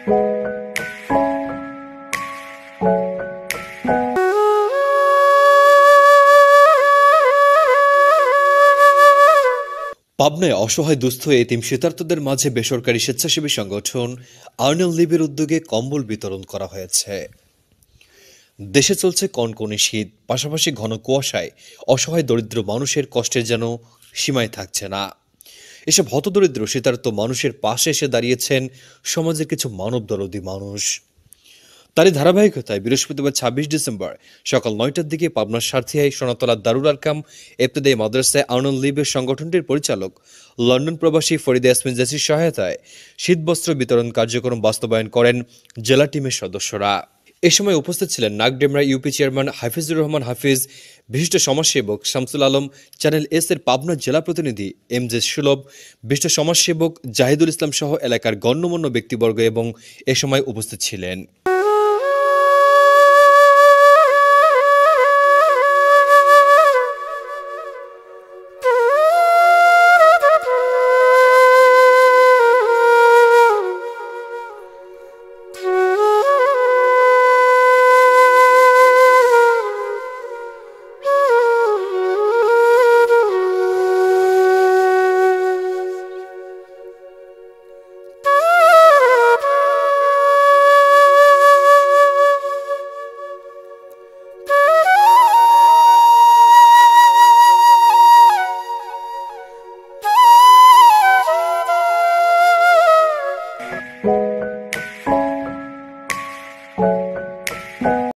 পাবনায় অসহায় দুস্থ এতিম শীতার্তদের মাঝে বেসরকারি স্বেচ্ছাসেবী সংগঠন আর্নেল লিবের উদ্যোগে কম্বল বিতরণ করা হয়েছে। দেশে চলছে কনকনে শীত, পাশাপাশি ঘন কুয়াশায় অসহায় দরিদ্র মানুষের কষ্টের যেন সীমায় থাকছে না। এসব হতদরিদ্র শীতার্ত মানুষের পাশে এসে দাঁড়িয়েছেন সমাজের কিছু মানবদরদী মানুষ। তারই ধারাবাহিকতায় বৃহস্পতিবার ২৬ ডিসেম্বর সকাল ৯টার দিকে পাবনার সারথিয়ায় সোনাতলা দারুল আরকাম ইবতেদায়ী মাদ্রাসায় আর্নেল লিবের সংগঠনটির পরিচালক লন্ডন প্রবাসী ফরিদা ইয়াসমিন জেসির সহায়তায় শীতবস্ত্র বিতরণ কার্যক্রম বাস্তবায়ন করেন জেলা টিমের সদস্যরা। এ সময় উপস্থিত ছিলেন নাগডেমরা ইউপি চেয়ারম্যান হাফিজুর রহমান হাফিজ, বিশিষ্ট সমাজসেবক শামসুল আলম, চ্যানেল এস এর পাবনা জেলা প্রতিনিধি এম জে সুলভ, বিশিষ্ট সমাজসেবক জাহিদুল ইসলাম সহ এলাকার গণ্যমান্য ব্যক্তিবর্গ এবং এ সময় উপস্থিত ছিলেন।